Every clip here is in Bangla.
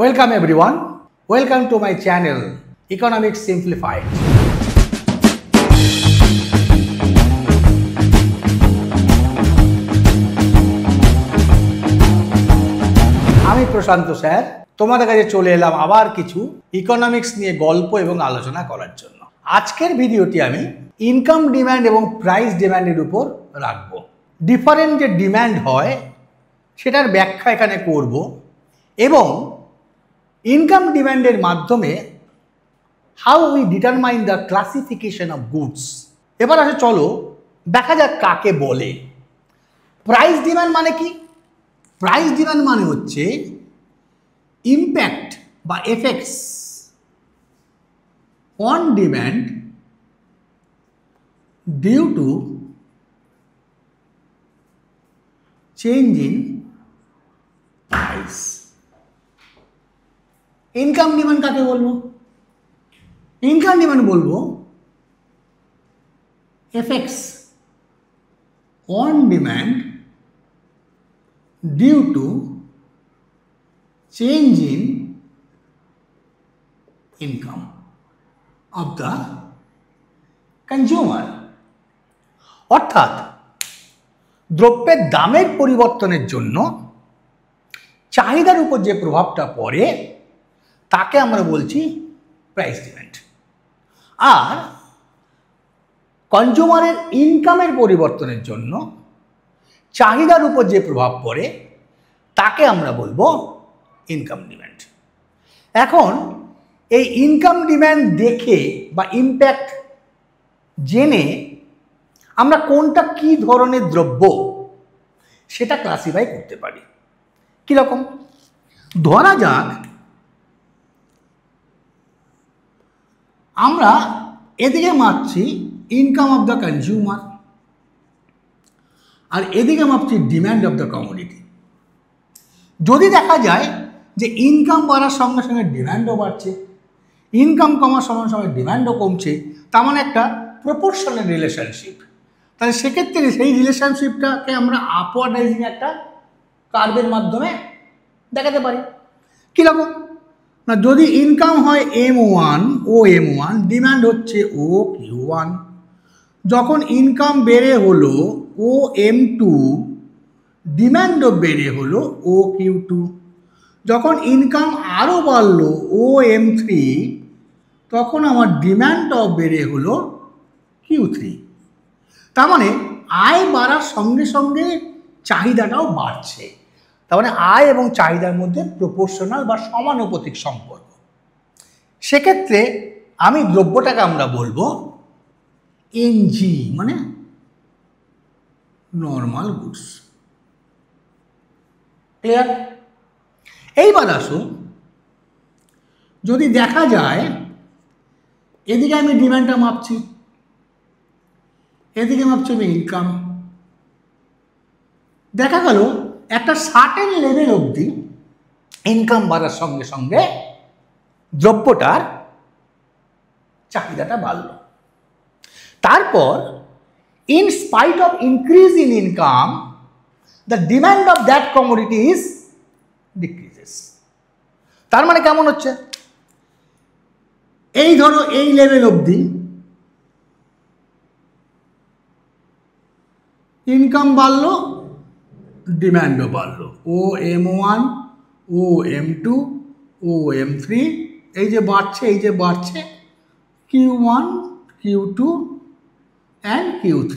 Welcome everyone. Welcome to my channel Economics Simplified. আমি প্রশান্ত স্যার তোমাদের কাছে চলে এলাম আবার কিছু ইকোনমিক্স নিয়ে গল্প এবং আলোচনা করার জন্য। আজকের ভিডিওটি আমি ইনকাম ডিমান্ড এবং প্রাইস ডিমান্ডের উপর রাখবো। ডিফারেন্ট যে ডিমান্ড হয় সেটার ব্যাখ্যা এখানে করব এবং ইনকাম ডিমান্ডের মাধ্যমে how we determine the classification of goods. এবার আসে চলো দেখা যাক কাকে বলে। প্রাইস ডিমান্ড মানে কি? প্রাইস ডিমান্ড মানে হচ্ছে ইম্প্যাক্ট বা effects on demand due to change in price. Income demand কাকে বলবো? ইনকাম ডিমান্ড বলবো effects on demand due to change in income of the consumer. অর্থাৎ দ্রব্যের দামের পরিবর্তনের জন্য চাহিদার উপর যে প্রভাবটা পড়ে তাকে আমরা বলছি প্রাইস ডিমান্ড। আর কনজিউমারের ইনকামের পরিবর্তনের জন্য চাহিদার উপর যে প্রভাব পড়ে তাকে আমরা বলবো ইনকাম ডিমান্ড। এখন এই ইনকাম ডিমান্ড দেখে বা ইম্প্যাক্ট জেনে আমরা কোনটা কি ধরনের দ্রব্য সেটা ক্লাসিফাই করতে পারি। কীরকম? ধরা যাক আমরা এদিকে মাপছি ইনকাম অফ দ্য কনজিউমার আর এদিকে মাপছি ডিম্যান্ড অফ দ্য কমোডিটি। যদি দেখা যায় যে ইনকাম বাড়ার সঙ্গে সঙ্গে ডিম্যান্ডও বাড়ছে, ইনকাম কমার সঙ্গে সঙ্গে ডিম্যান্ডও কমছে, তার মানে একটা প্রপোর্শনাল রিলেশনশিপ, তাহলে সেক্ষেত্রে সেই রিলেশনশিপটাকে আমরা আপওয়ার্ডাইজিং একটা কার্ভের মাধ্যমে দেখাতে পারি। কীরকম না, যদি ইনকাম হয় M1 ও M1, ডিম্যান্ড হচ্ছে ও Q1, যখন ইনকাম বেড়ে হলো ও M2, ডিম্যান্ডও বেড়ে হলো ও Q2, যখন ইনকাম আরও বাড়লো ও M3, তখন আমার ডিম্যান্ডও বেড়ে হলো Q3। তার মানে আয় বাড়ার সঙ্গে সঙ্গে চাহিদাটাও বাড়ছে, তার মানে আয় এবং চাহিদার মধ্যে প্রপোর্শনাল বা সমানুপাতিক সম্পর্ক। সেক্ষেত্রে আমি দ্রব্যটাকে আমরা বলবো এনজি, মানে নর্মাল গুডস। ক্লিয়ার? এইবার আসুন, যদি দেখা যায় এদিকে আমি ডিমান্ডটা মাপছি, এদিকে মাপছি আমি ইনকাম, দেখা গেল একটা সার্টেন লেভেল অবধি ইনকাম বাড়ার সঙ্গে সঙ্গে দ্রব্যটার চাহিদাটা বাড়ল। তারপর in spite of increase in income the demand of that commodity is decreases. তার মানে কেমন হচ্ছে? এই ধরো এই লেভেল অবধি ইনকাম বাড়লো, ডিম্যান্ডও বাড়লো, ও M1 ও M2 ও M3, এই যে বাড়ছে এই যে বাড়ছে, Q1 Q2 অ্যান্ড Q3,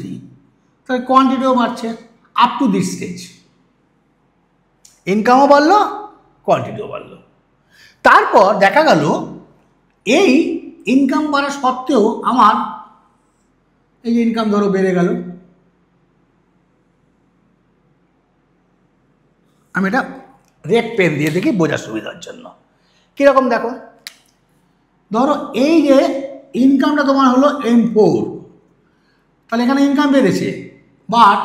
তাহলে কোয়ান্টিটিও বাড়ছে আপ টু দিস স্টেজ। ইনকামও বাড়লো, কোয়ান্টিটিও বাড়লো। তারপর দেখা গেল এই ইনকাম বাড়া সত্ত্বেও আমার এই যে ইনকাম ধরো বেড়ে গেল, আমি এটা রেড পেন দিয়ে দেখি বোঝার সুবিধার জন্য। কীরকম দেখো, ধরো এই যে ইনকামটা তোমার হলো M4, তাহলে এখানে ইনকাম বেড়েছে, বাট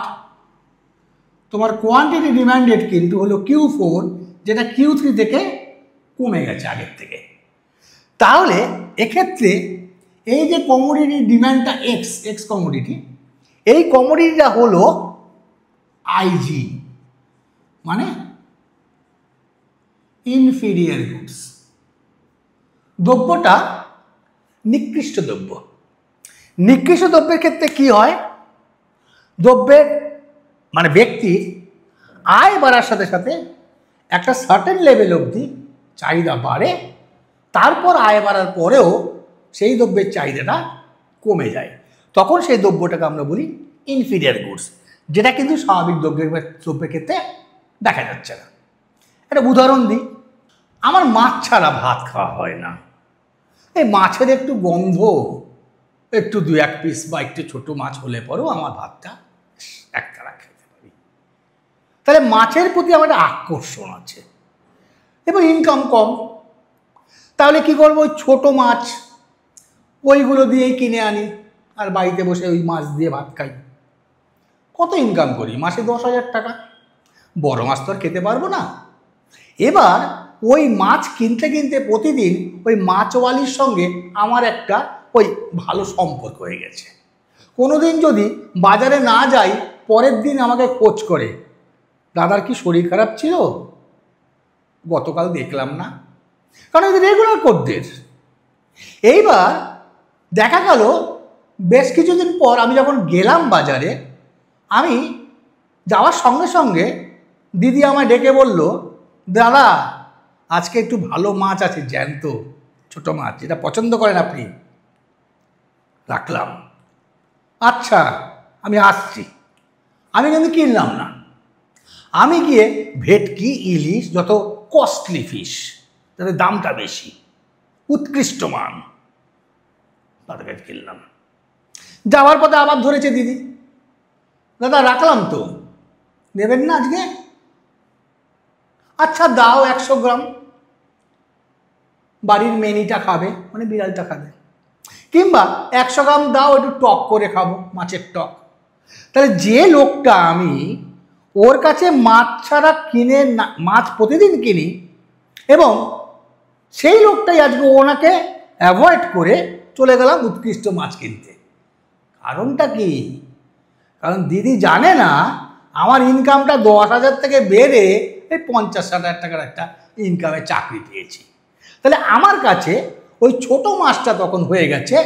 তোমার কোয়ান্টিটি ডিমান্ডেড কিন্তু হলো Q4, যেটা Q3 থেকে কমে গেছে আগের থেকে। তাহলে এক্ষেত্রে এই যে কমোডিটি ডিমান্ডটা এক্স কমোডিটি, এই কমোডিটিটা হলো IG, মানে ইনফিরিয়ার গুডস। দ্রব্যটা নিকৃষ্ট দ্রব্য। নিকৃষ্ট দ্রব্যের ক্ষেত্রে কি হয়, দ্রব্যের মানে ব্যক্তির আয় বাড়ার সাথে সাথে একটা সার্টেন লেভেল অবধি চাহিদা বাড়ে, তারপর আয় বাড়ার পরেও সেই দ্রব্যের চাহিদাটা কমে যায়, তখন সেই দ্রব্যটাকে আমরা বলি ইনফিরিয়ার গুডস, যেটা কিন্তু স্বাভাবিক দ্রব্যের ক্ষেত্রে দেখা যাচ্ছে না। একটা উদাহরণ দিই, আমার মাছ ছাড়া ভাত খাওয়া হয় না, এই মাছের একটু গন্ধ, একটু 2-1 পিস বা একটু ছোটো মাছ হলে পরেও আমার ভাতটা একতারা খেতে পারি। তাহলে মাছের প্রতি আমার একটা আকর্ষণ আছে, এবার ইনকাম কম, তাহলে কি করবো, ওই ছোটো মাছ ওইগুলো দিয়েই কিনে আনি আর বাড়িতে বসে ওই মাছ দিয়ে ভাত খাই। কত ইনকাম করি, মাসে 10,000 টাকা। বড় মাছ তো আর খেতে পারবো না। এবার ওই মাছ কিনতে কিনতে প্রতিদিন ওই মাছওয়ালির সঙ্গে আমার একটা ওই ভালো সম্পর্ক হয়ে গেছে। কোনো দিন যদি বাজারে না যাই, পরের দিন আমাকে খোঁজ করে, দাদার কি শরীর খারাপ ছিল, গতকাল দেখলাম না, কারণ এদের রেগুলার খদ্দের। এইবার দেখা গেল বেশ কিছুদিন পর আমি যখন গেলাম বাজারে, আমি যাওয়ার সঙ্গে সঙ্গে দিদি আমায় ডেকে বলল, দাদা আজকে একটু ভালো মাছ আছে, জ্যান্ত ছোটো মাছ, যেটা পছন্দ করেন আপনি। রাখলাম, আচ্ছা আমি আসছি। আমি কিন্তু কিনলাম না, আমি গিয়ে ভেটকি, ইলিশ, যত কস্টলি ফিশ তাদের দামটা বেশি, উৎকৃষ্ট মান, তাদের কাছে কিনলাম। যাওয়ার পথে আবার ধরেছে দিদি, দাদা রাখলাম তো, নেবেন না আজকে? আচ্ছা দাও 100 গ্রাম, বাড়ির মেনিটা খাবে, মানে বিড়ালটা খাবে, কিংবা 100 গ্রাম দাও, একটু টক করে খাবো, মাছের টক। তাহলে যে লোকটা আমি ওর কাছে মাছ ছাড়া কিনে না, মাছ প্রতিদিন কিনি, এবং সেই লোকটাই আজকে ওনাকে অ্যাভয়েড করে চলে গেলাম উৎকৃষ্ট মাছ কিনতে। কারণটা কি? কারণ দিদি জানে না আমার ইনকামটা 10,000 থেকে বেড়ে এই 50-60 টাকার একটা ইনকামের চাকরি পেয়েছি। তাহলে আমার কাছে ওই ছোট মাছটা তখন হয়ে গেছে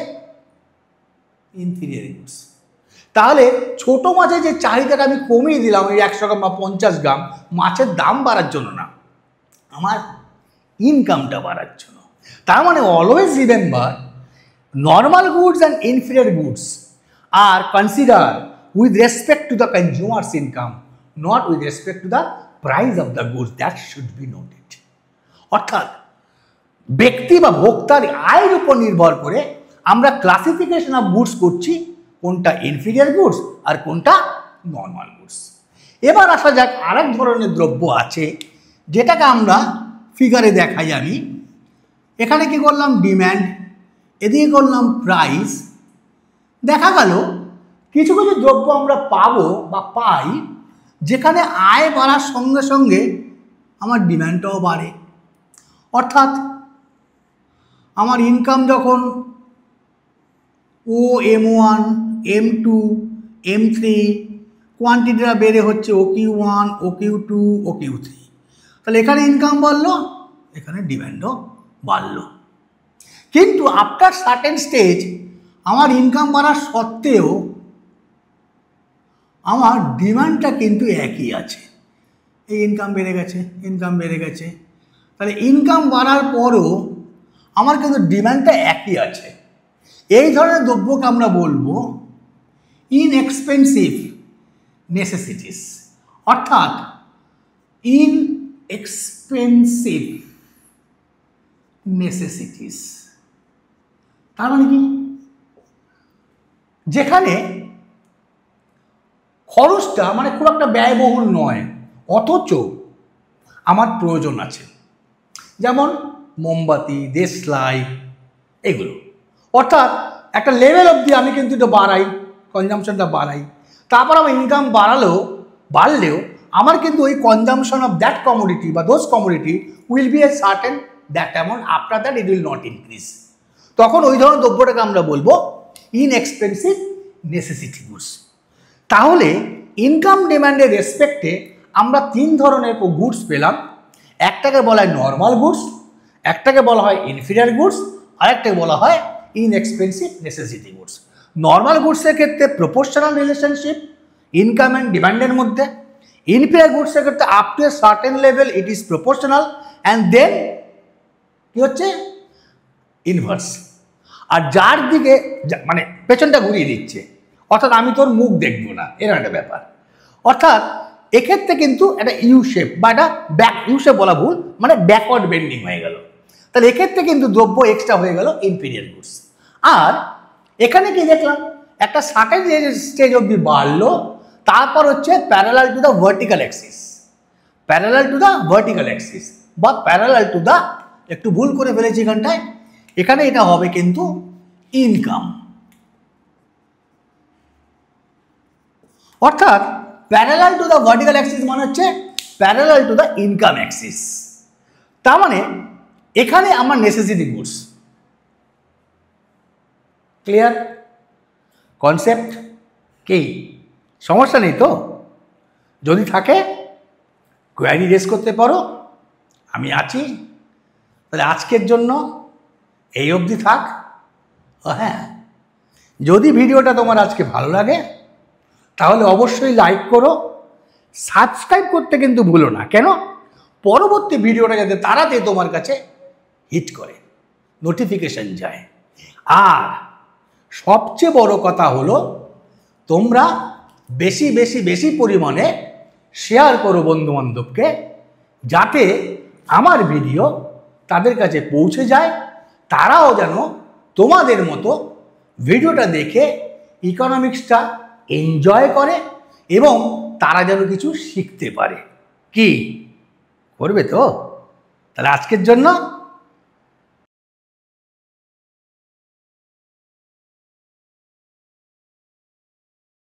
ইনফিরিয়ার গুডস। তাহলে ছোট মাছের যে চাহিদাটা আমি কমিয়ে দিলাম ওই 100 গ্রাম বা 50 গ্রাম, মাছের দাম বাড়ার জন্য না, আমার ইনকামটা বাড়ার জন্য। তার মানে always remember, normal goods and inferior goods আর consider with respect to the consumer's income, not with respect to the price of the goods. That should be noted. অর্থাৎ ব্যক্তি বা ভোক্তার আয়ের উপর নির্ভর করে আমরা ক্লাসিফিকেশন অফ গুডস করছি, কোনটা ইনফিরিয়ার গুডস আর কোনটা নর্মাল গুডস। এবার আসা যাক আরেক ধরনের দ্রব্য আছে, যেটাকে আমরা ফিগারে দেখাই। আমি এখানে কি করলাম, ডিম্যান্ড, এদিকে করলাম প্রাইস। দেখা গেল কিছু কিছু দ্রব্য আমরা পাবো বা পাই যেখানে আয় বাড়ার সঙ্গে সঙ্গে আমার ডিম্যান্ডটাও বাড়ে। অর্থাৎ আমার ইনকাম যখন M1, M2, M3 কোয়ান্টিটিটা বেড়ে হচ্ছে OQ1, OQ2, OQ3, তাহলে এখানে ইনকাম বাড়লো, এখানে ডিম্যান্ডও বাড়লো। কিন্তু আফটার সার্টেন স্টেজ আমার ইনকাম বাড়ার সত্ত্বেও আমার ডিমান্ডটা কিন্তু একই আছে। এই ইনকাম বেড়ে গেছে, ইনকাম বেড়ে গেছে, তাহলে ইনকাম বাড়ার পরও আমার কিন্তু ডিমান্ডটা একই আছে। এই ধরনের দ্রব্যকে আমরা বলবো ইনএক্সপেন্সিভ নেসেসিটিস, অর্থাৎ ইনএক্সপেন্সিভ নেসেসিটিস। তার মানে কি, যেখানে খরচটা মানে খুব একটা ব্যয়বহুল নয়, অথচ আমার প্রয়োজন আছে, যেমন মোমবাতি, দেশলাই, এগুলো। অর্থাৎ একটা লেভেল অবধি আমি কিন্তু এটা বাড়াই, কনজামশনটা বাড়াই, তারপর আমার ইনকাম বাড়লেও আমার কিন্তু ওই কনজামশন অফ দ্যাট কমোডিটি বা those commodity will B a certain that amount, after that it will not increase. তখন ওই ধরনের দ্রব্যটাকে আমরা বলবো ইনএক্সপেন্সিভ নেসেসিটি গুডস। তাহলে ইনকাম ডিমান্ডের রেসপেক্টে আমরা 3 ধরনের গুডস পেলাম। একটাকে বলা হয় নর্মাল গুডস, একটাকে বলা হয় ইনফিরিয়ার গুডস, আরেকটাকে বলা হয় ইনএক্সপেন্সিভ নেসেসিটি গুডস। নর্মাল গুডসের ক্ষেত্রে প্রপোর্শনাল রিলেশনশিপ ইনকাম অ্যান্ড ডিমান্ডের মধ্যে, ইনফিরিয়ার গুডসের ক্ষেত্রে up to a certain level it is proportional and then কি হচ্ছে ইনভার্স। আর যার দিকে মানে পেছনটা ঘুরিয়ে দিচ্ছে, অর্থাৎ আমি তোর মুখ দেখবো না, এরকম একটা ব্যাপার। অর্থাৎ এক্ষেত্রে কিন্তু একটা ইউ শেপ বা একটা ইউ শেপ বলা ভুল, মানে ব্যাকওয়ার্ড বেন্ডিং হয়ে গেল। তাহলে এক্ষেত্রে কিন্তু দ্রব্য এক্সট্রা হয়ে গেল ইনফিরিয়ার গুডস। আর এখানে কি দেখলাম, একটা সার্টেন স্টেজ অবধি বাড়লো, তারপর হচ্ছে parallel to the vertical Axis, parallel to the vertical Axis বা প্যারালাল টু দ্য, একটু ভুল করে ফেলেছি এখানটায়, এখানে এটা হবে কিন্তু ইনকাম। অর্থাৎ parallel to the vertical Axis মানে হচ্ছে parallel to the income Axis. তার মানে এখানে আমার নেসেসিটি গুডস। Clear concept? কি সমস্যা নেই তো? যদি থাকে কোয়ারি রেজ করতে পারো, আমি আছি। তাহলে আজকের জন্য এই অবধি থাক। হ্যাঁ, যদি ভিডিওটা তোমার আজকে ভালো লাগে তাহলে অবশ্যই লাইক করো, সাবস্ক্রাইব করতে কিন্তু ভুলো না। কেন? পরবর্তী ভিডিওটা যাতে তাড়াতাড়ি তোমার কাছে হিট করে, নোটিফিকেশন যায়। আর সবচেয়ে বড় কথা হলো, তোমরা বেশি বেশি বেশি পরিমাণে শেয়ার করো বন্ধুবান্ধবকে, যাতে আমার ভিডিও তাদের কাছে পৌঁছে যায়, তারাও যেন তোমাদের মতো ভিডিওটা দেখে ইকোনমিক্সটা এনজয় করে এবং তারা যেন কিছু শিখতে পারে। কি করবে তো? তাহলে আজকের জন্য